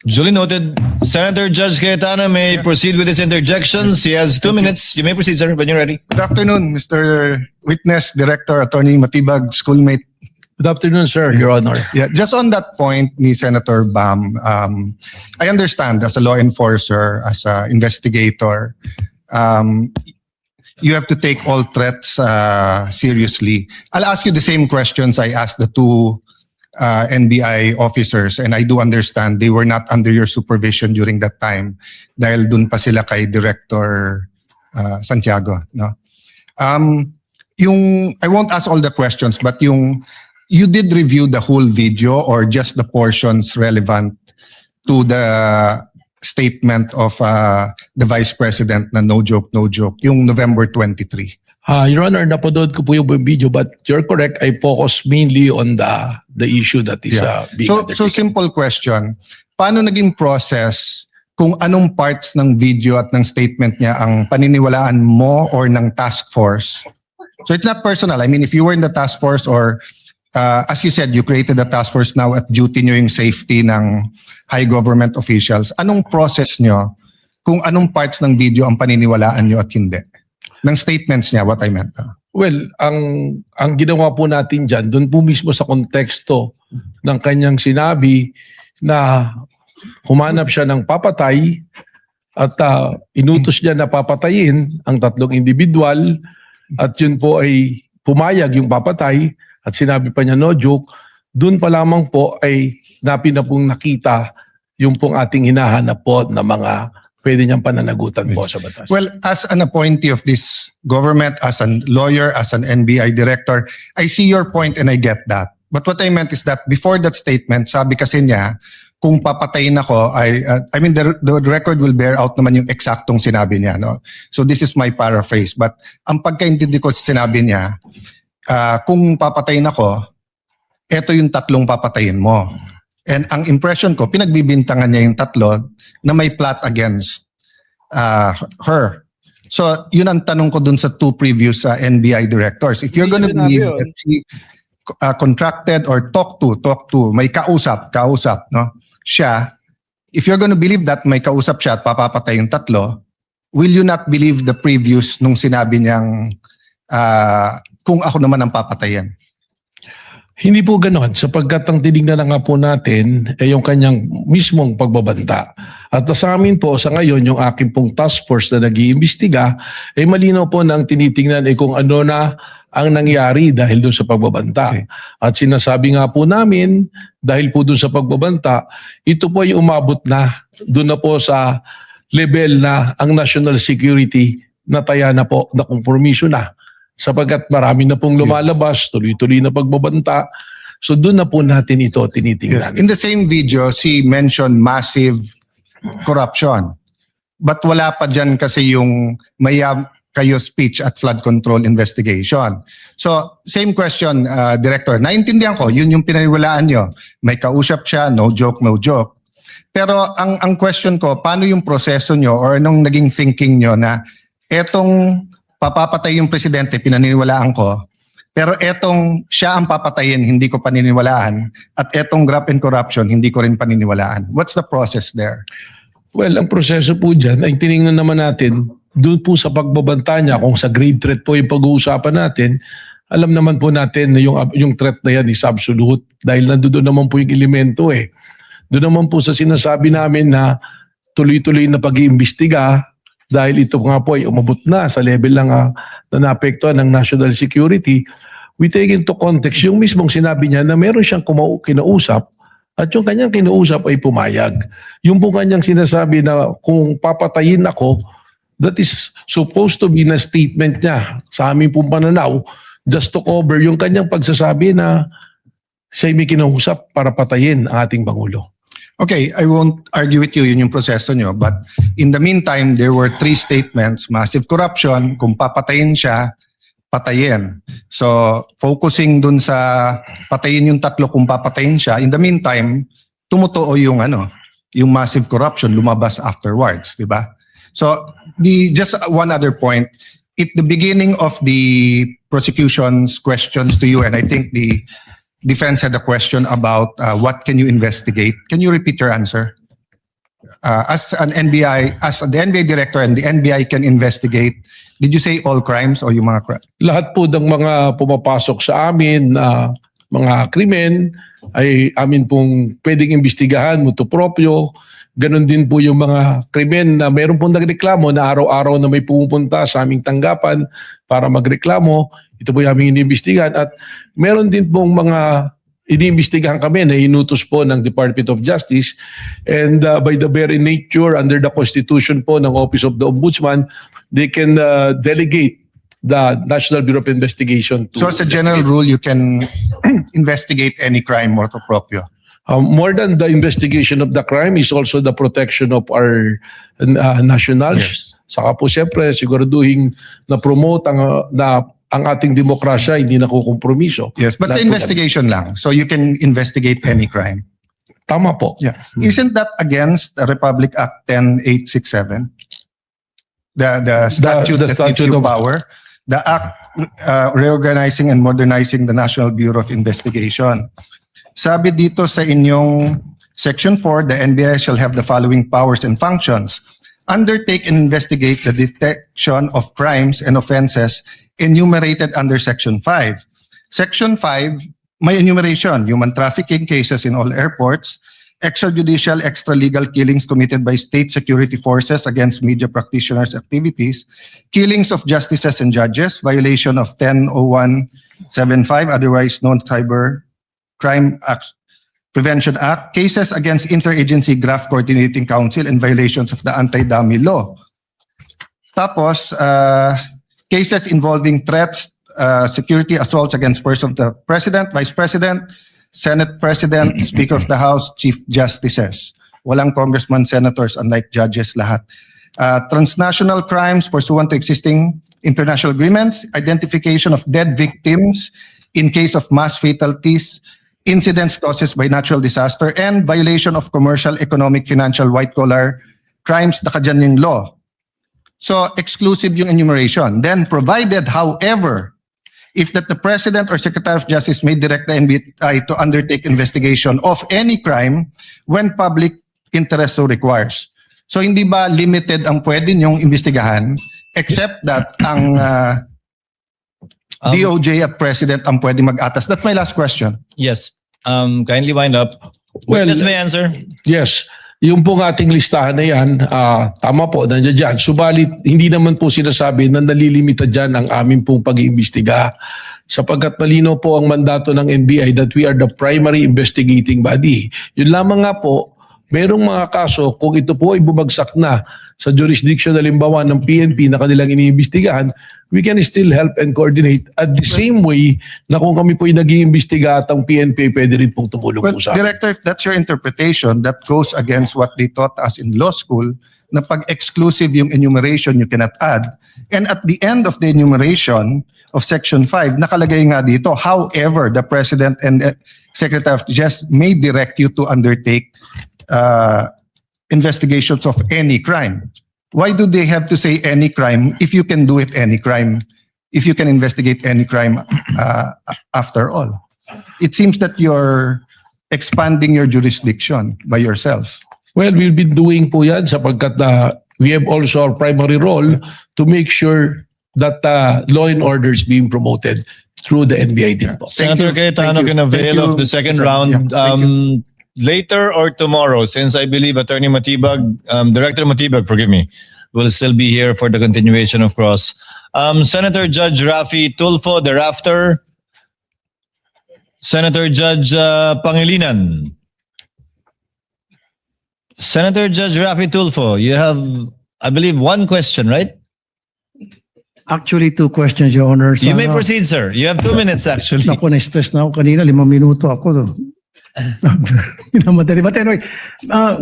Duly noted. Senator Judge Cayetano may proceed with his interjections. He has 2 minutes. You may proceed, sir, when you're ready. Good afternoon, Mr. Witness, Director, Attorney Matibag, schoolmate. Good afternoon, sir, Your Honor. Yeah, just on that point ni Senator Bam, I understand as a law enforcer, as an investigator, you have to take all threats seriously. I'll ask you the same questions I asked the two NBI officers, and I do understand they were not under your supervision during that time dahil dun pa sila kay Director Santiago. No? I won't ask all the questions, but you did review the whole video or just the portions relevant to the statement of the Vice President na no joke, yung November 23. Your Honor, napanood ko po yung video, but you're correct. I focus mainly on the issue that is being So undertaken. simple question, paano naging process kung anong parts ng video at ng statement niya ang paniniwalaan mo or ng task force? So it's not personal. I mean, if you were in the task force or as you said, you created the task force now at duty nyo yung safety ng high government officials. Anong process nyo kung anong parts ng video ang paniniwalaan nyo at hindi? Ng statements niya, what I meant. Well, ang ginawa po natin dyan, doon po mismo sa konteksto ng kanyang sinabi na humanap siya ng papatay at inutos niya na papatayin ang tatlong individual at yun po ay pumayag yung papatay at sinabi pa niya no joke, doon pa lamang po ay na pong nakita yung pong ating hinahanap po na mga pwede niyang pananagutan po sa batas. Well, as an appointee of this government, as a lawyer, as an NBI director, I see your point and I get that. But what I meant is that before that statement, sabi kasi niya, kung papatayin ako, I mean, the record will bear out naman yung eksaktong sinabi niya. No? So this is my paraphrase. But ang pagkaintindi ko sa sinabi niya, kung papatayin ako, eto yung tatlong papatayin mo. And ang impression ko, pinagbibintangan niya yung tatlo na may plot against her. So, yun ang tanong ko dun sa two previous NBI directors. If you're going to believe that she contracted or talk to, may kausap, no? Siya, if you're going to believe that may kausap siya at papapatay yung tatlo, will you not believe the previous nung sinabi niyang kung ako naman ang papatayin? Hindi po ganoon sapagkat ang tinignan na nga po natin ay yung kanyang mismong pagbabanta. At sa amin po sa ngayon yung aking pong task force na nag-iimbestiga ay malinaw po na ang tinitingnan ay kung ano na ang nangyari dahil doon sa pagbabanta. Okay. At sinasabi nga po namin dahil po doon sa pagbabanta, ito po ay umabot na doon na po sa level na ang national security nataya na po na kompromiso na. Sapagkat marami na pong lumalabas, tuloy-tuloy na pagbabanta. So doon na po natin ito tinitingnan. Yes. In the same video, she mentioned massive corruption. But wala pa dyan kasi yung maya kayo speech at flood control investigation. So same question, Director. Naintindihan ko, yun yung pinaniwalaan nyo. May kausap siya, no joke. Pero ang question ko, paano yung proseso nyo or anong naging thinking nyo na etong papapatay yung presidente, pinaniniwalaan ko. Pero etong siya ang papatayin, hindi ko paniniwalaan. At etong graft and corruption, hindi ko rin paniniwalaan. What's the process there? Well, ang proseso po dyan ay tinignan naman natin doon po sa pagbabanta niya kung sa grave threat po yung pag-uusapan natin. Alam naman po natin na yung threat na yan is absolute dahil nandoon naman po yung elemento eh. Doon naman po sa sinasabi namin na tuloy-tuloy na pag-iimbestiga dahil ito nga po ay umabot na sa level lang na naapektuhan ng national security, we take into context yung mismong sinabi niya na meron siyang kinausap at yung kanyang kinausap ay pumayag. Yung po kanyang sinasabi na kung papatayin ako, that is supposed to be na statement niya sa aming pong pananaw just to cover yung kanyang pagsasabi na siya may kinausap para patayin ang ating Pangulo. Okay, I won't argue with you, yun yung proseso nyo. But in the meantime, there were 3 statements. Massive corruption, kung papatayin siya, patayin. So, focusing dun sa patayin yung tatlo kung papatayin siya. In the meantime, tumutuo yung yung massive corruption lumabas afterwards, di ba? So, just one other point. At the beginning of the prosecution's questions to you, and I think the defense had a question about what can you investigate. Can you repeat your answer? as an NBI, as the NBI director and the NBI can investigate, did you say all crimes o yung mga crimes? Lahat po ng mga pumapasok sa amin na mga krimen ay amin pong pwedeng imbestigahan, mutuo proprio. Ganon din po yung mga krimen na meron pong nagreklamo na araw-araw na may pumupunta sa aming tanggapan para magreklamo. Ito po yung aming iniimbestigahan. At meron din pong mga iniimbestigahan kami na inutos po ng Department of Justice. And by the very nature, under the Constitution po ng Office of the Ombudsman, they can delegate the National Bureau of Investigation to... So as a general rule, you can investigate any crime motu proprio. More than the investigation of the crime is also the protection of our nationals. Yes. Saka po siyempre siguraduhin na promote ang ating demokrasya hindi nakukompromiso. Yes, but sa Lahat po investigation lang. So you can investigate any crime. Tama po. Yeah. Isn't that against the Republic Act 10867? The statute the that gives statute you of- power. The act reorganizing and modernizing the National Bureau of Investigation. Sabi dito sa inyong Section 4, the NBI shall have the following powers and functions. Undertake and investigate the detection of crimes and offenses enumerated under Section 5. Section 5, may enumeration, human trafficking cases in all airports, extrajudicial, extralegal killings committed by state security forces against media practitioners' activities, killings of justices and judges, violation of 100175, otherwise known Cyber Crime Act, Prevention Act, cases against Interagency Graft Coordinating Council and violations of the Anti-Dummy Law. Tapos, cases involving threats, security assaults against persons of the President, Vice President, Senate President, Speaker of the House, Chief Justices. Walang congressman, senators, unlike judges lahat. Transnational crimes pursuant to existing international agreements, identification of dead victims in case of mass fatalities, incidents caused by natural disaster, and violation of commercial, economic, financial, white-collar crimes, nakadyan yung law. So, exclusive yung enumeration. Then, provided, however, if that the President or Secretary of Justice may direct the NBI to undertake investigation of any crime when public interest so requires. So, hindi ba limited ang pwede niyong imbestigahan except that ang DOJ at President ang pwede mag-atas? That's my last question. Yes. Kindly wind up. Well, Witness may answer. Yes. Yung pong ating listahan na yan, tama po, nandiyan dyan. Subalit, hindi naman po sinasabi na nalilimita dyan ang aming pong pag-iimbestiga. Sapagkat malino po ang mandato ng NBI that we are the primary investigating body. Yun lamang nga po, merong mga kaso, kung ito po ay bumagsak na sa jurisdiction halimbawa ng PNP na kanilang iniimbestigahan, we can still help and coordinate at the same way na kung kami po ay nag-iimbestiga at ang PNP pwede rin pong tumulong Well, po sa amin. Director, if that's your interpretation, that goes against what they taught us in law school, na pag exclusive yung enumeration, you cannot add. And at the end of the enumeration of Section 5, nakalagay nga dito, however, the President and Secretary of Justice may direct you to undertake investigations of any crime. Why do they have to say any crime if you can do it any crime, if you can investigate any crime after all? It seems that you're expanding your jurisdiction by yourself. Well, we'll be doing po yan sapagkat we have also our primary role to make sure that law and order is being promoted through the NBI din po. Senator you. Cayetano Thank you. can avail Thank of you. the second Yeah, round. thank you. Later or tomorrow, since I believe Attorney Matibag, Director Matibag, forgive me, will still be here for the continuation of cross. Senator Judge Rafi Tulfo thereafter. Senator Judge Pangilinan. Senator Judge Rafi Tulfo, you have, I believe, one question, right? Actually, two questions, Your Honor. You may proceed, sir. You have 2 minutes, actually. Ako, na-stress na ako kanina. 5 minuto ako. Minamadali. But anyway,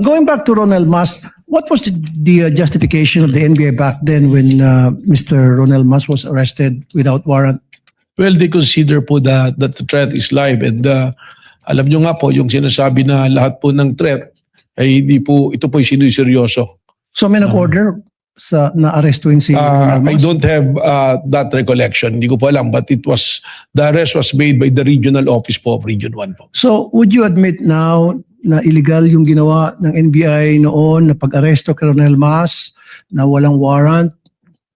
going back to Ronald Mas, what was the justification of the NBI back then when Mr. Ronald Mas was arrested without warrant? Well, they consider po that the threat is live and alam nyo nga po, yung sinasabi na lahat po ng threat ay hindi po, ito po ay siniseryoso. So may nag-order sa na-arrestuin si Ronald I Mas? don't have that recollection. Hindi ko po alam, but it was, the arrest was made by the regional office po of Region 1 po. So would you admit now na illegal yung ginawa ng NBI noon na pag-aresto kay Ronel Mas na walang warrant?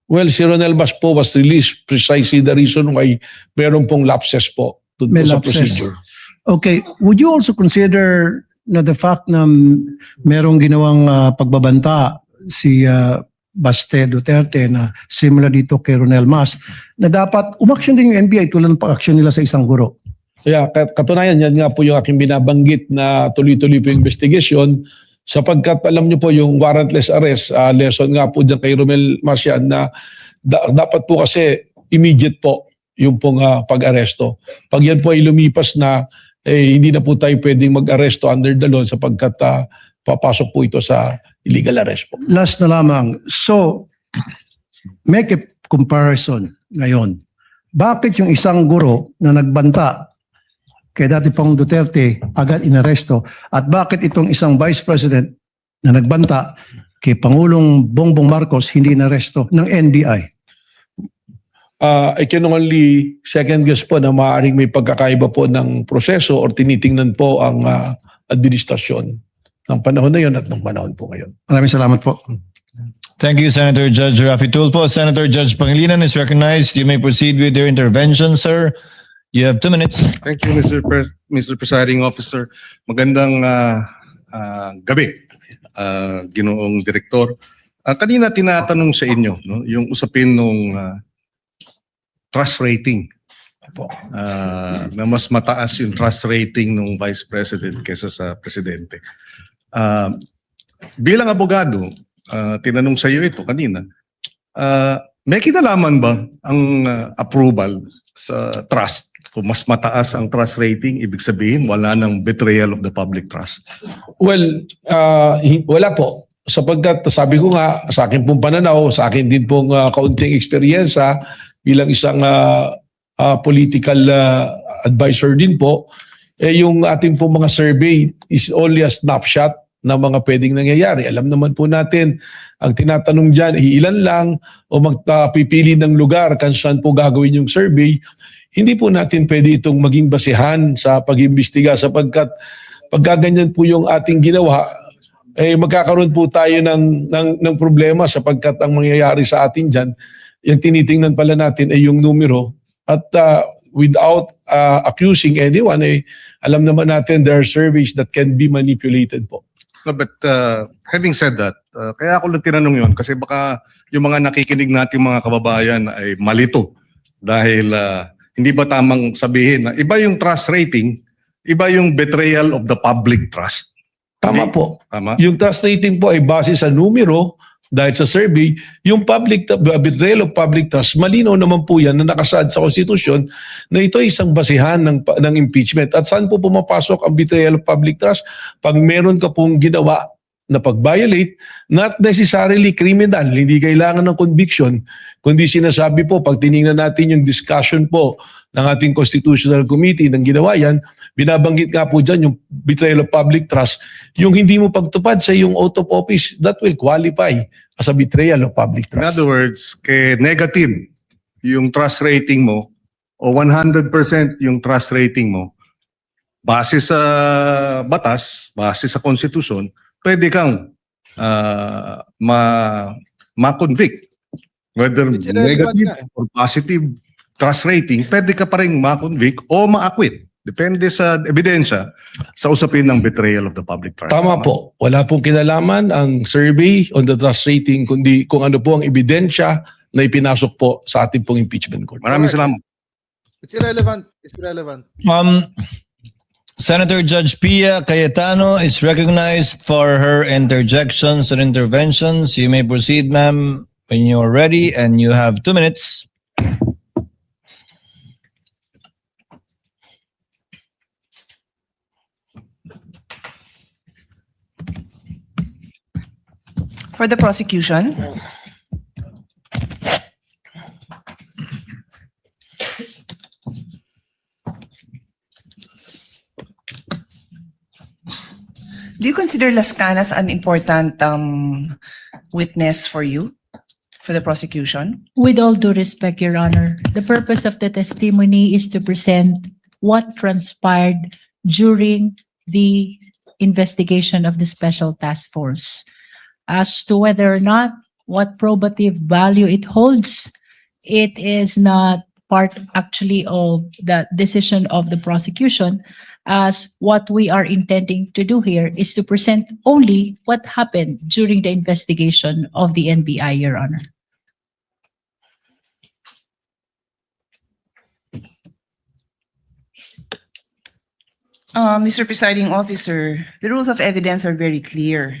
Well, si Ronel Mas po was released precisely the reason why meron pong lapses po dun po May sa lapses. procedure. Okay, would you also consider na the fact na merong ginawang pagbabanta si Baste Duterte na similar dito kay Ronel Mas, na dapat umaksyon din yung NBI tulad ng pag-aksyon nila sa isang guro? Kaya katunayan, yan nga po yung aking binabanggit na tuloy-tuloy po yung investigation sapagkat alam nyo po yung warrantless arrest, lesson nga po dyan kay Romel Mas yan na dapat po kasi immediate po yung pong pag-aresto. Pag yan po ay lumipas na, hindi na po tayo pwedeng mag-aresto under the law sapagkat papasok po ito sa illegal arrest po. Last na lamang. So, make a comparison ngayon. Bakit yung isang guro na nagbanta kay dati pang Duterte agad inaresto at bakit itong isang vice president na nagbanta kay Pangulong Bongbong Marcos hindi inaresto ng NBI? I can only second guess po na maaaring may pagkakaiba po ng proseso or tinitingnan po ang administrasyon ng panahon na yun at ng panahon po ngayon. Maraming salamat po. Thank you, Senator Judge Rafi Tulfo. Senator Judge Pangilinan is recognized. You may proceed with your intervention, sir. You have 2 minutes. Thank you, Mr. Presiding Officer. Magandang gabi, Ginoong Direktor. Kanina tinatanong sa inyo no, yung usapin nung trust rating. Na mas mataas yung trust rating ng Vice President kaysa sa Presidente. Bilang abogado, tinanong sa iyo ito kanina, may kinalaman ba ang approval sa trust? Kung mas mataas ang trust rating, ibig sabihin wala ng betrayal of the public trust. Well, wala po. Sapagkat sabi ko nga, sa akin pong pananaw, sa akin din pong kaunting eksperyensya bilang isang political advisor din po, yung ating pong mga survey is only a snapshot ng mga pwedeng nangyayari. Alam naman po natin, ang tinatanong dyan, ilan lang o magpipili ng lugar kung saan po gagawin yung survey. Hindi po natin pwede itong maging basihan sa pag-imbestiga sapagkat pagkaganyan po yung ating ginawa, magkakaroon po tayo ng problema sapagkat ang mangyayari sa atin dyan, yung tinitingnan pala natin ay yung numero at without accusing anyone, alam naman natin there are surveys that can be manipulated po. No, but having said that, kaya ako lang tinanong yun kasi baka yung mga nakikinig nating mga kababayan ay malito dahil hindi ba tamang sabihin na iba yung trust rating, iba yung betrayal of the public trust. Tama Hindi. po. Tama? Yung trust rating po ay base sa numero dahil sa survey. Yung betrayal of public trust, malinaw naman po yan na nakasaad sa konstitusyon na ito ay isang basihan ng impeachment. At saan po pumapasok ang betrayal of public trust? Pag meron ka pong ginawa na pag-violate, not necessarily criminal, hindi kailangan ng conviction, kundi sinasabi po, pag tinignan natin yung discussion po ng ating Constitutional Committee ng ginawa yan, binabanggit nga po dyan yung betrayal of public trust, yung hindi mo pagtupad sa yung oath of office, that will qualify as a betrayal of public In trust. other words, negative yung trust rating mo o 100% yung trust rating mo, base sa batas, base sa konstitusyon, pwede kang ma-convict. Whether negative or positive trust rating, pwede ka pa rin ma-convict o ma-acquit. Depende sa ebidensya sa usapin ng betrayal of the public trust. Tama po. Wala pong kinalaman ang survey on the trust rating, kundi kung ano po ang ebidensya na ipinasok po sa ating pong impeachment court. Maraming salamat. It's irrelevant. It's irrelevant. Senator Judge Pia Cayetano is recognized for her interjections and interventions. You may proceed, ma'am, when you are ready, and you have 2 minutes. For the prosecution, do you consider Las Canas an important witness for you, for the prosecution? With all due respect, Your Honor, the purpose of the testimony is to present what transpired during the investigation of the Special Task Force. As to whether or not what probative value it holds, it is not part actually of the decision of the prosecution, as what we are intending to do here is to present only what happened during the investigation of the NBI, Your Honor. Mr. Presiding Officer, the rules of evidence are very clear.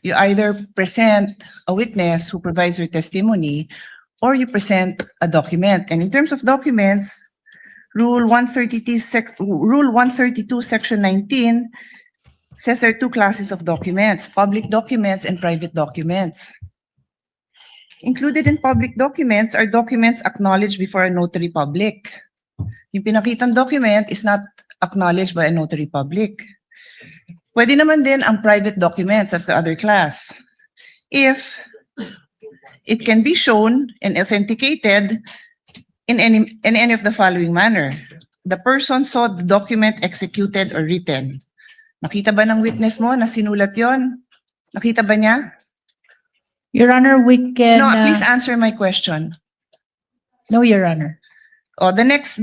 You either present a witness who provides your testimony, or you present a document. And in terms of documents, Rule 132, Section 19 says there are two classes of documents, public documents and private documents. Included in public documents are documents acknowledged before a notary public. Yung pinakitang document is not acknowledged by a notary public. Pwede naman din ang private documents, that's the other class. If it can be shown and authenticated in any of the following manner. The person saw the document executed or written. Nakita ba ng witness mo na sinulat yon? Nakita ba niya? Your Honor, we can... No, please answer my question. No, Your Honor. Oh, the next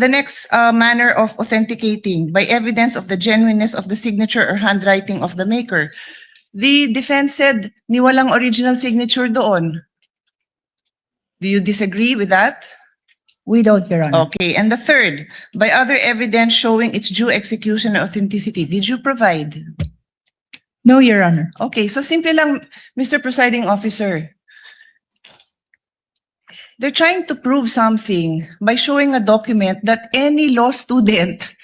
manner of authenticating by evidence of the genuineness of the signature or handwriting of the maker. The defense said ni walang original signature doon. Do you disagree with that? We don't, Your Honor. Okay, and the third, by other evidence showing its due execution and authenticity, did you provide? No, Your Honor. Okay, so simple lang, Mr. Presiding Officer. They're trying to prove something by showing a document that any law student,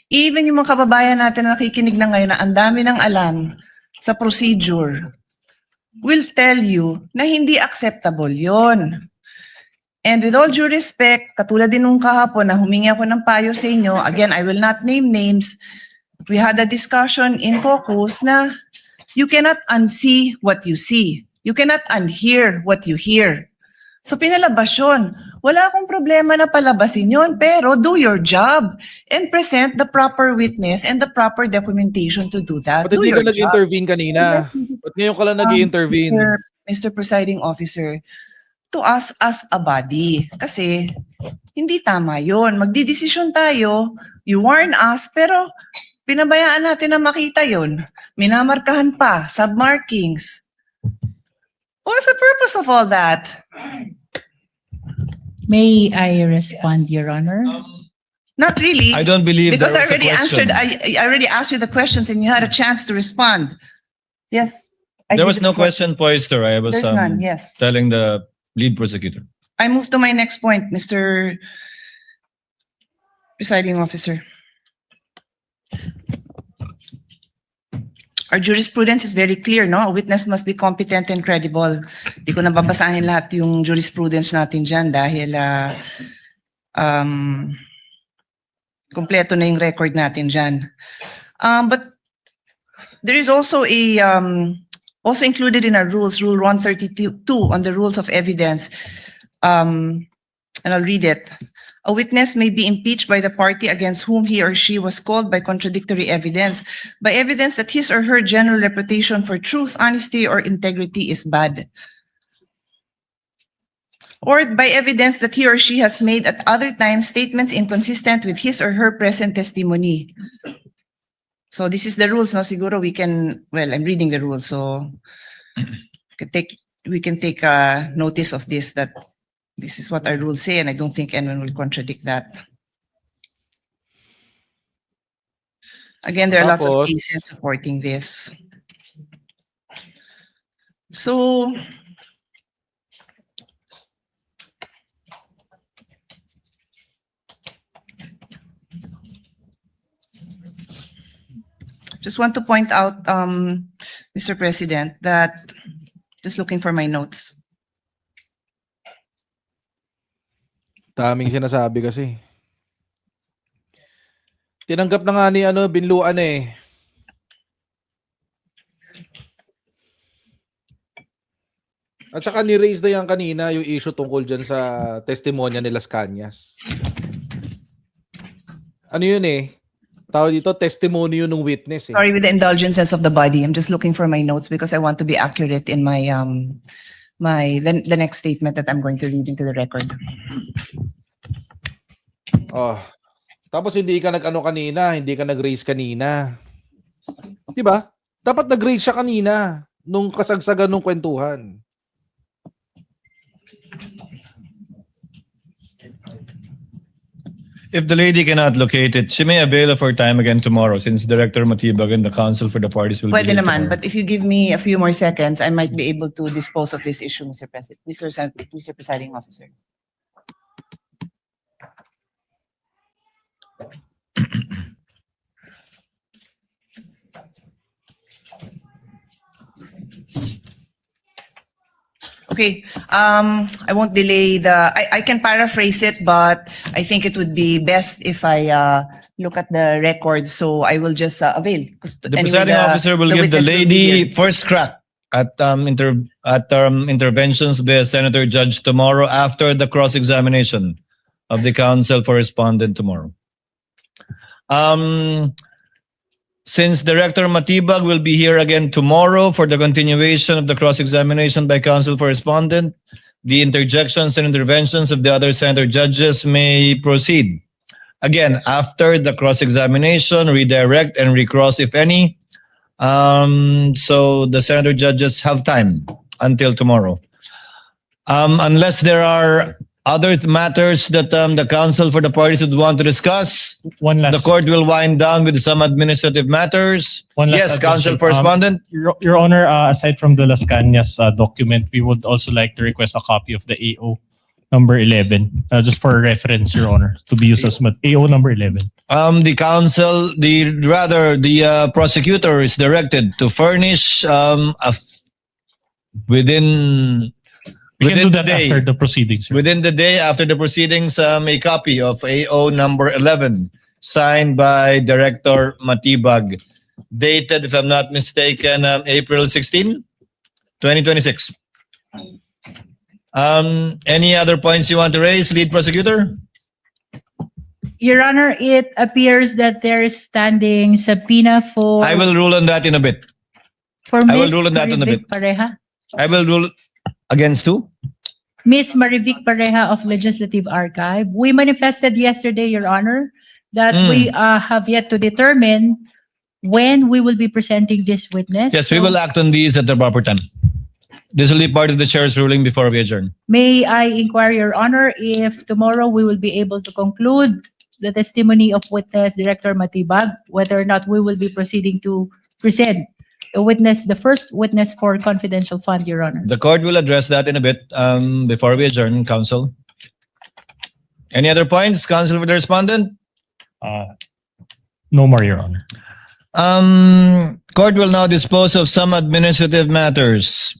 even yung mga kababayan natin na nakikinig na ngayon na ang dami ng alam sa procedure, will tell you na hindi acceptable yon. And with all due respect, katulad din nung kahapon na humingi ako ng payo sa inyo, again, I will not name names, we had a discussion in caucus na you cannot unsee what you see. You cannot unhear what you hear. So pinalabas yun. Wala akong problema na palabasin yun, pero do your job and present the proper witness and the proper documentation to do that. Ba't Do hindi your ka job. nag-intervene kanina? Ba't ngayon ka lang nag-intervene? Mr. Presiding Officer, to us as a body. Kasi hindi tama yun. Magdidesisyon tayo, you warn us, pero pinabayaan natin na makita yun. Minamarkahan pa, submarkings. What's the purpose of all that? May I respond, Your Honor? Not really. I don't believe Because there I was a already question. answered, I already asked you the questions and you had a chance to respond. Yes. I There give was you the no floor. question posed, sir. I was There's none, yes. telling the lead prosecutor. I move to my next point, Mr. Presiding Officer. Our jurisprudence is very clear, no? A witness must be competent and credible. Di ko na babasahin lahat yung jurisprudence natin dyan dahil kompleto na yung record natin dyan. But there is also a also included in our rules, Rule 132 on the rules of evidence, and I'll read it. A witness may be impeached by the party against whom he or she was called by contradictory evidence, by evidence that his or her general reputation for truth, honesty, or integrity is bad, or by evidence that he or she has made at other times statements inconsistent with his or her present testimony. So this is the rules, no? Siguro we can, well, I'm reading the rules, so we can take notice of this, that this is what our rules say, and I don't think anyone will contradict that. Again, there are lots of Tapos? cases supporting this. So, just want to point out, Mr. President, that, just looking for my notes. Daming sinasabi kasi. Tinanggap na nga ni Binluan eh. At saka ni-raise na yan kanina yung issue tungkol dyan sa testimonya ni Las Cañas. Ano yun eh? tawag dito, testimony yun ng witness eh. Sorry, with the indulgences of the body, I'm just looking for my notes because I want to be accurate in my the next statement that I'm going to read into the record. Oh. Tapos hindi ka nag-ano kanina, hindi ka nag-raise kanina. 'Di ba? Dapat nag-raise siya kanina nung kasagsagan ng kwentuhan. If the lady cannot locate it, she may avail of her time again tomorrow since Director Matibag and the counsel for the parties will Pwede be here naman, tomorrow. but if you give me a few more seconds, I might be able to dispose of this issue, Mr. President, Mr. Presiding Officer. Okay, I won't delay I can paraphrase it, but I think it would be best if I look at the records, so I will just avail. 'Cause The anyway, presiding officer will give the witness will be lady here. first crack at interventions by Senator Judge tomorrow after the cross-examination of the counsel for respondent tomorrow. Since Director Matibag will be here again tomorrow for the continuation of the cross-examination by counsel for respondent, the interjections and interventions of the other senator judges may proceed. Again, after the cross-examination, redirect and recross if any. So the senator judges have time until tomorrow. Unless there are other matters that the counsel for the parties would want to discuss, One last, the court will wind down with some administrative matters. One last Yes, counsel addition. for respondent. Your Honor, aside from the Las Cañas document, we would also like to request a copy of the AO number 11, just for reference, Your Honor, to be used as AO number 11. The counsel, the prosecutor is directed to furnish within We can do the that day. after the proceedings. Sir. Within the day after the proceedings, a copy of AO number 11 signed by Director Matibag, dated, if I'm not mistaken, April 16, 2026. Any other points you want to raise, lead prosecutor? Your Honor, it appears that there is standing subpoena for I will rule on that in a bit. for I will Ms. rule on that in a Marivic bit. Pareja. I will rule against who? Ms. Marivic Pareja of Legislative Archive. We manifested yesterday, Your Honor, that we have yet to determine when we will be presenting this witness. Yes, we So will act on these at the proper time. This will be part of the chair's ruling before we adjourn. May I inquire, Your Honor, if tomorrow we will be able to conclude the testimony of witness Director Matibag, whether or not we will be proceeding to present the first witness for confidential fund, Your Honor. The court will address that in a bit before we adjourn, counsel. Any other points, counsel for the respondent? No more, Your Honor. Court will now dispose of some administrative matters.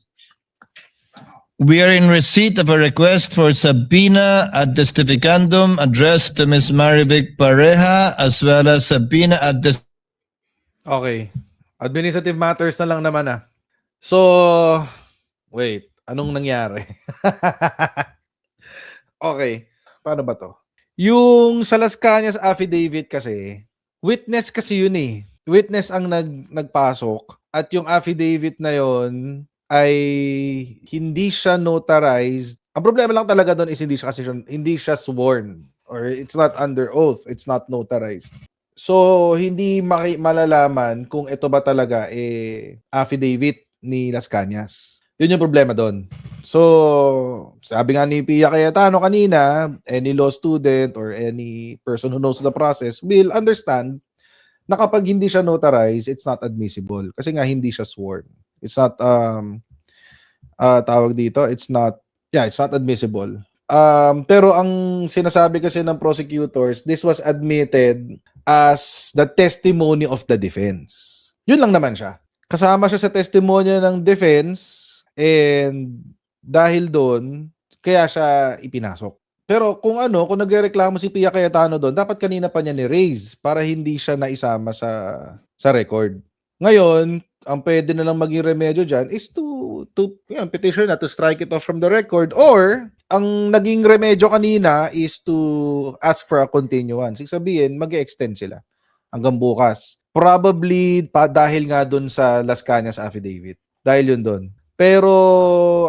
We are in receipt of a request for subpoena ad testificandum addressed to Ms. Marivic Pareja as well as subpoena ad Okay. Administrative matters na lang naman ah. So, wait. Anong nangyari? Okay. Paano ba to? Yung sa Las Cañas affidavit kasi, witness kasi yun eh. Witness ang nagpasok at yung affidavit na yon ay hindi siya notarized. Ang problema lang talaga doon is hindi siya sworn or it's not under oath, it's not notarized. So, hindi malalaman kung ito ba talaga affidavit ni Las Cañas. Yun yung problema doon. So, sabi nga ni Pia Cayetano kanina, any law student or any person who knows the process will understand na kapag hindi siya notarized, it's not admissible. Kasi nga hindi siya sworn. It's not, tawag dito, it's not admissible. Pero ang sinasabi kasi ng prosecutors, this was admitted as the testimony of the defense. Yun lang naman siya. Kasama siya sa testimonya ng defense and dahil doon, kaya siya ipinasok. Pero kung nagrereklamo si Pia Cayetano doon, dapat kanina pa niya ni-raise para hindi siya naisama sa record. Ngayon, ang pwede na lang maging remedyo dyan is to petition na to strike it off from the record or ang naging remedyo kanina is to ask for a continuance. Ibig sabihin, mag-extend sila hanggang bukas. Probably dahil nga dun sa Las Cañas affidavit. Dahil yun dun. Pero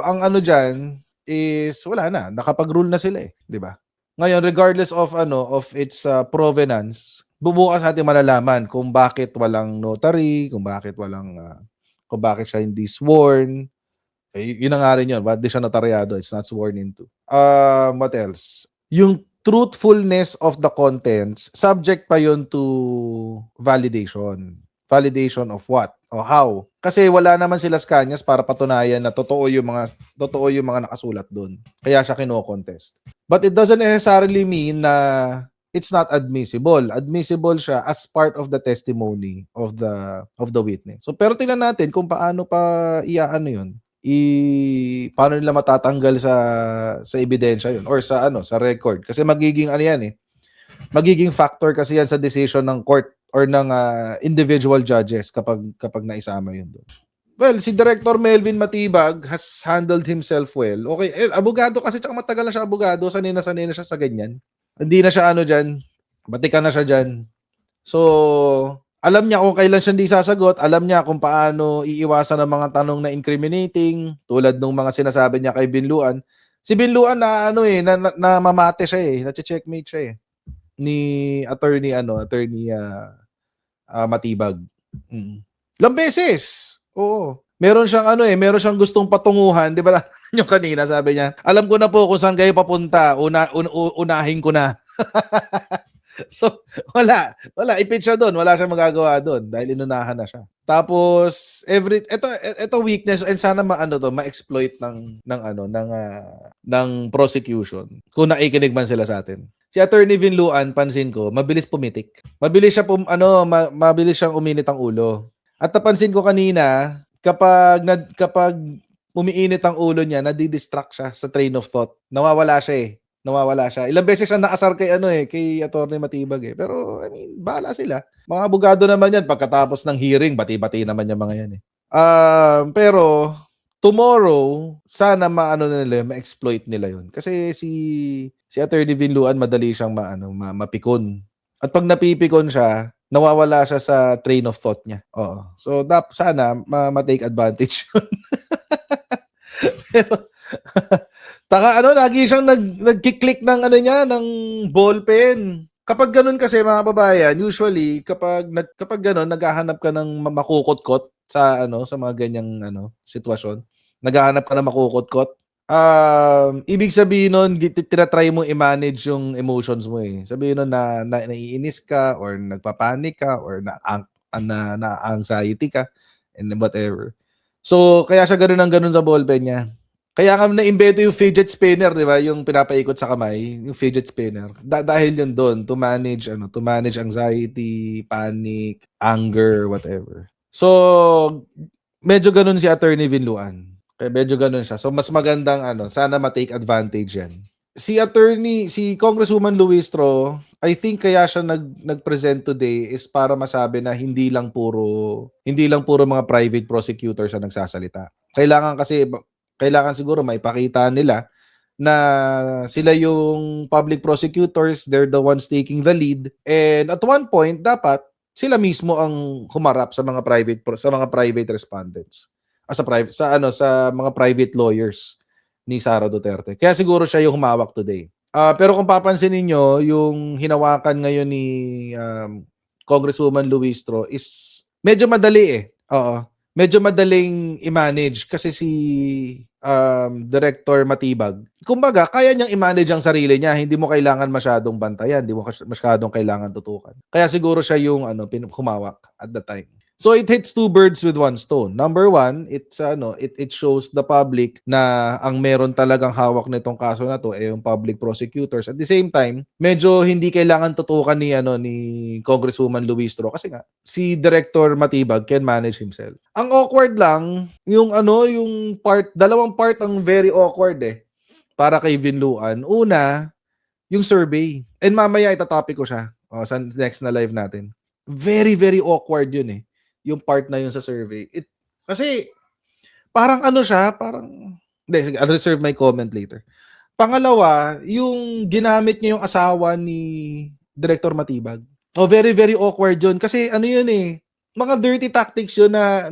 ang ano dyan is wala na. Nakapag-rule na sila eh. Di ba? Ngayon, regardless of its provenance, bubukas natin malalaman kung bakit walang notary, kung bakit siya hindi sworn. Eh, yun na nga rin yun. Ba't di siya notaryado? It's not sworn into. What else? Yung truthfulness of the contents, subject pa yun to validation. Validation of what? O how? Kasi wala naman si Las Cañas para patunayan na totoo yung mga nakasulat doon. Kaya siya kino-contest. But it doesn't necessarily mean na it's not admissible. Admissible siya as part of the testimony of the witness. So pero tingnan natin kung paano pa yun. Paano nila matatanggal sa ebidensya yun or sa record. Kasi magiging magiging factor kasi yan sa decision ng court or ng individual judges kapag naisama yun doon. Well, si Director Melvin Matibag has handled himself well. Okay, abogado kasi tsaka matagal na siya abogado, sanay na siya sa ganyan. Hindi na siya dyan, batikan na siya dyan. So, alam niya kung kailan siya hindi sasagot, alam niya kung paano iiwasan ng mga tanong na incriminating, tulad ng mga sinasabi niya kay Binluan. Si Binluan na mamate siya na-checkmate siya ni attorney Matibag. Ilang beses. Oo. Meron siyang gustong patunguhan, 'di ba? Yung kanina sabi niya, alam ko na po kung saan kayo papunta, unahin ko na. So, wala. Ipit siya doon. Wala siyang magagawa doon dahil inunahan na siya. Tapos, ito weakness and sana ma-exploit ng prosecution. Kung nakikinig man sila sa atin. Si Attorney Binluan, pansin ko, mabilis pumitik. Mabilis siyang uminit ang ulo. At napansin ko kanina, kapag umiinit ang ulo niya, nadidistract siya sa train of thought. Nawawala siya. Ilang beses siya nakasar kay Attorney Matibag eh. Pero, bahala sila. Mga abogado naman yan. Pagkatapos ng hearing, bati-bati naman yung mga yan eh. Pero, tomorrow, sana ma-exploit nila yun. Kasi si Attorney Binluan, madali siyang mapikon. At pag napipikon siya, nawawala siya sa train of thought niya. Oo. So, sana ma-take advantage yun. Pero, lagi siyang nagki-click ng ballpen. Kapag ganun kasi mga babayan, usually kapag ganun naghahanap ka ng makukot-kot sa mga ganyang sitwasyon. Naghahanap ka ng makukot-kot. Ibig sabihin nun, tinatry mo i-manage yung emotions mo eh. Sabihin nun na naiinis ka or nagpapanik ka or na-anxiety ka and whatever. So, kaya siya ganun sa ballpen niya. Kaya nga na-imbedo yung fidget spinner, di ba? Yung pinapaikot sa kamay, yung fidget spinner. Dahil yun doon, to manage anxiety, panic, anger, whatever. So, medyo ganun si Attorney Binluan. Kaya medyo ganun siya. So, mas magandang sana ma-take advantage yan. Si Congresswoman Luistro, I think kaya siya nag-present today is para masabi na hindi lang puro mga private prosecutors ang nagsasalita. Kailangan siguro maipakita nila na sila yung public prosecutors, they're the ones taking the lead, and at one point dapat sila mismo ang humarap sa mga private respondents. Sa mga private lawyers ni Sara Duterte. Kaya siguro siya yung humawak today. Pero kung papansin niyo, yung hinawakan ngayon ni Congresswoman Luistro is medyo madali eh. Oo. Medyo madaling i-manage kasi si Director Matibag, kumbaga, kaya niyang i-manage ang sarili niya. Hindi mo kailangan masyadong bantayan, hindi mo masyadong kailangan tutukan. Kaya siguro siya yung humawak at the time. So it hits two birds with one stone. Number one, it shows the public na ang meron talagang hawak nitong kaso na to ay yung public prosecutors. At the same time, medyo hindi kailangan tutukan ni Congresswoman Luistro kasi nga si Director Matibag can manage himself. Ang awkward lang, yung dalawang part ang very awkward para kay Binluan. Una, yung survey. And mamaya itatopic ko siya sa next na live natin. Very, very awkward yun yung part na yun sa survey. Kasi, parang hindi, I'll reserve my comment later. Pangalawa, yung ginamit niya yung asawa ni Director Matibag. Oh, very, very awkward yun. Kasi ano yun eh, mga dirty tactics yun na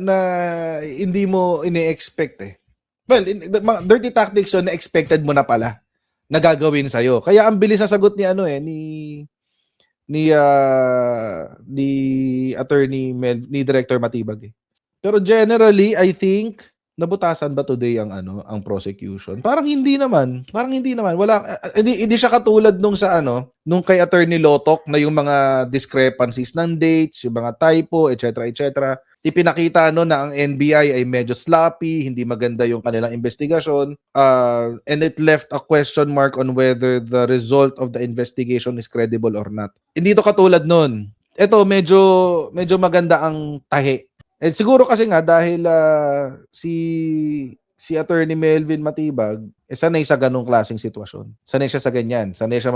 hindi mo ine-expect eh. Well, mga dirty tactics yun na expected mo na pala na gagawin sa'yo. Kaya ang bilis na sagot ni ano eh, ni attorney ni Director Matibag eh. Pero generally, I think nabutasan ba today ang prosecution? Parang hindi naman. Wala hindi siya katulad nung kay Attorney Lotok na yung mga discrepancies ng dates, yung mga typo, etc. Ipinakita na ang NBI ay medyo sloppy, hindi maganda yung kanilang investigasyon, and it left a question mark on whether the result of the investigation is credible or not. Hindi to katulad nun. Ito medyo maganda ang tahi. Eh siguro kasi nga dahil si Attorney Melvin Matibag sanay sa ganung klaseng sitwasyon. Sanay siya sa ganyan. Sanay siya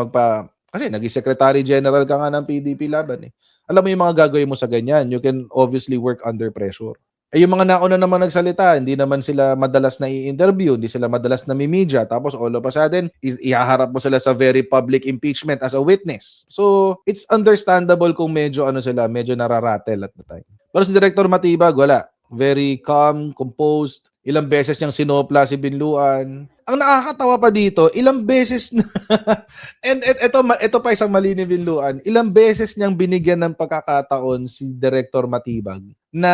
kasi naging Secretary General ka nga ng PDP laban eh. Alam mo yung mga gagawin mo sa ganyan. You can obviously work under pressure. Eh yung mga nauna naman nagsalita, hindi naman sila madalas na i-interview, hindi sila madalas na media, tapos all of a sudden, ihaharap mo sila sa very public impeachment as a witness. So, it's understandable kung medyo medyo nararatel at the time. Pero si Director Matibag, wala. Very calm, composed. Ilang beses niyang sinopla si Binluan. Ang nakakatawa pa dito, ilang beses na and ito pa isang mali ni Binluan. Ilang beses niyang binigyan ng pagkakataon si Director Matibag na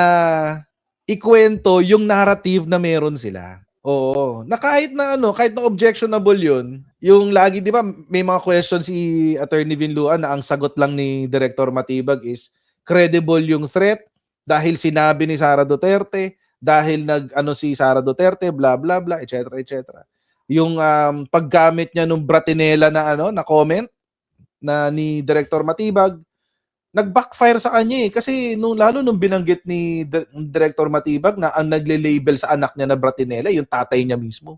ikwento yung narrative na meron sila. Oo. Na kahit na objectionable yun, yung lagi, di ba, may mga questions si Attorney Binluan na ang sagot lang ni Director Matibag is credible yung threat dahil sinabi ni Sara Duterte, dahil si Sara Duterte, blah blah blah, etc. Yung paggamit niya nung Bratinela na comment na ni Director Matibag, nag-backfire sa kanya eh. Kasi lalo nung binanggit ni Director Matibag na ang nagle-label sa anak niya na Bratinela, yung tatay niya mismo.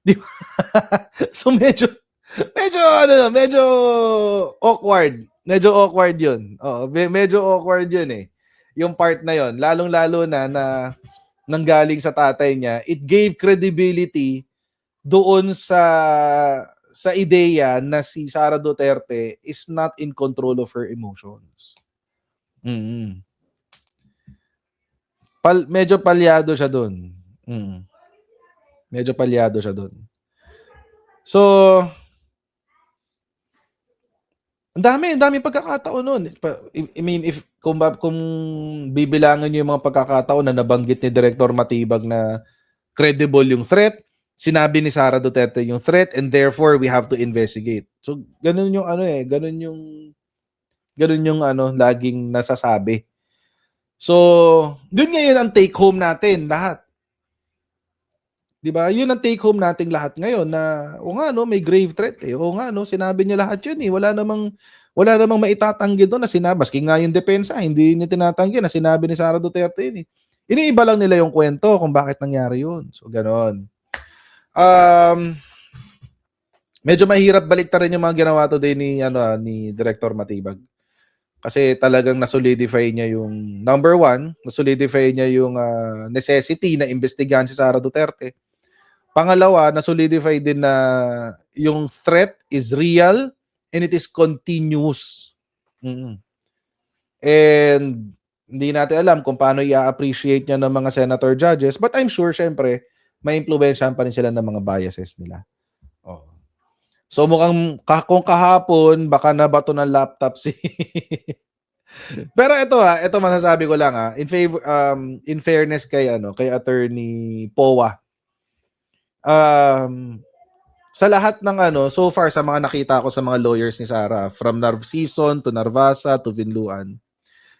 Di ba? So medyo awkward. Medyo awkward yun. Oo, medyo awkward yun eh. Yung part na yun. Lalong-lalo na nanggaling sa tatay niya, it gave credibility doon sa ideya na si Sara Duterte is not in control of her emotions. Medyo palyado siya doon. Medyo palyado siya doon. So, ang dami pagkakataon noon. I mean, kung bibilangan niyo yung mga pagkakataon na nabanggit ni Director Matibag na credible yung threat, sinabi ni Sara Duterte yung threat and therefore we have to investigate. So ganun yung laging nasasabi. So, yun ngayon ang take home natin lahat. 'Di ba? Yun ang take home nating lahat ngayon na may grave threat eh. Sinabi niya lahat yun eh. Wala namang maitatanggi doon na sinabi. Maski nga yung depensa, hindi niya tinatanggi na sinabi ni Sara Duterte yun eh. Iniiba lang nila yung kwento kung bakit nangyari yun. So, ganon. Medyo mahirap baliktarin yung mga ginawa today ni Director Matibag. Kasi talagang nasolidify niya yung number one, nasolidify niya yung necessity na imbestigahan si Sara Duterte. Pangalawa, nasolidify din na yung threat is real and it is continuous. And hindi natin alam kung paano i-appreciate niya ng mga senator judges, but I'm sure, syempre, may impluwensyahan pa rin sila ng mga biases nila. Oh. So mukhang kung kahapon, baka nabato ng laptop si... Pero ito masasabi ko lang in fairness kay Attorney Powa. Sa lahat ng so far sa mga nakita ko sa mga lawyers ni Sara, from Narcison to Narvasa to Vinluan,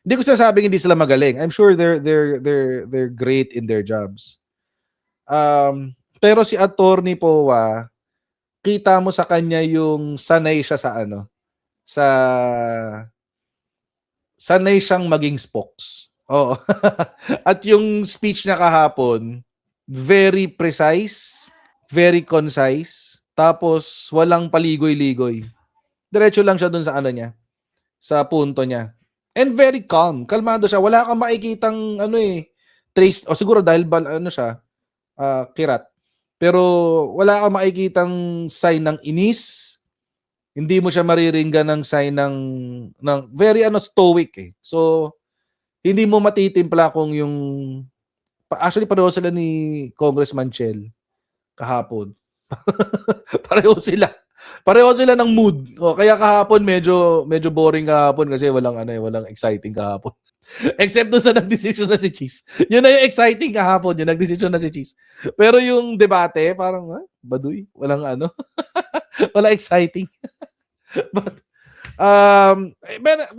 hindi ko sinasabing hindi sila magaling. I'm sure they're great in their jobs. Pero si Attorney Powa, kita mo sa kanya yung sanay siya sanay siyang maging spokes. Oo. At yung speech niya kahapon, very precise, very concise, tapos walang paligoy-ligoy. Diretso lang siya dun sa sa punto niya. And very calm. Kalmado siya. Wala kang makikitang trace, o siguro dahil kirat. Pero wala kang makikitang sign ng inis, Hindi mo siya mariringgan ng sign ng very stoic eh. So hindi mo matitimpla kung yung actually pareho sila ni Congressman Chel kahapon. pareho sila. Pareho sila ng mood. O kaya kahapon medyo boring kahapon kasi walang exciting kahapon. Except doon sa nagdesisyon na si Cheese. Yun na yung exciting kahapon, yung nagdesisyon na si Cheese. Pero yung debate, parang baduy, walang wala exciting. But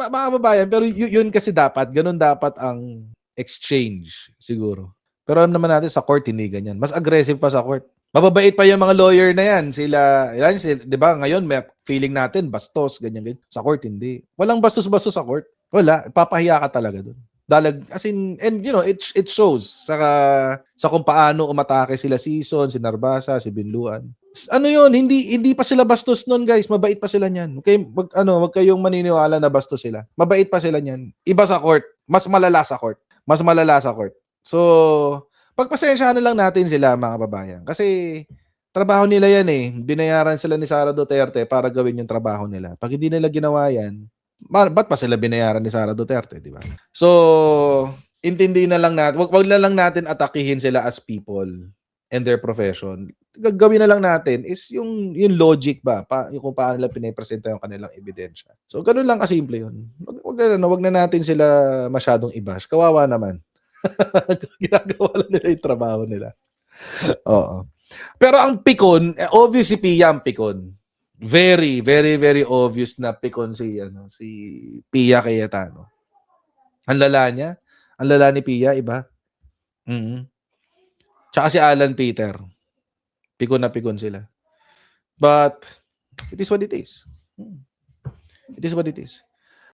mga kababayan, pero yun kasi ganun dapat ang exchange siguro. Pero alam naman natin sa court hindi ganyan. Mas aggressive pa sa court. Mababait pa yung mga lawyer na yan. Sila 'di ba? Ngayon may feeling natin bastos ganyan. Sa court hindi. Walang bastos-bastos sa court. Wala, papahiya ka talaga doon. As in, and it shows sa kung paano umatake sila Season, si Narbasa, si Binluan. Hindi pa sila bastos noon, guys. Mabait pa sila niyan. Okay, wag kayong maniniwala na bastos sila. Mabait pa sila niyan. Iba sa court, mas malala sa court. Mas malala sa court. So, pagpasensyahan na lang natin sila, mga kababayan. Kasi trabaho nila yan eh. Binayaran sila ni Sara Duterte para gawin yung trabaho nila. Pag hindi nila ginawa yan, ba't pa sila binayaran ni Sara Duterte, di ba? So, intindihin na lang natin, wag na lang natin atakihin sila as people and their profession. Gagawin na lang natin is yung logic ba, yung kung paano nila pinapresenta yung kanilang ebidensya. So, ganun lang kasimple yun. Wag na natin sila masyadong i-bash. Kawawa naman. Ginagawa lang nila yung trabaho nila. Oo. Pero ang pikon, obvious si Pia ang pikon. Very, very, very obvious na pikon si Pia Cayetano. Ang lala niya. Ang lala ni Pia, iba. Tsaka si Alan Peter. Pikon na pikon sila. But, it is what it is. It is what it is.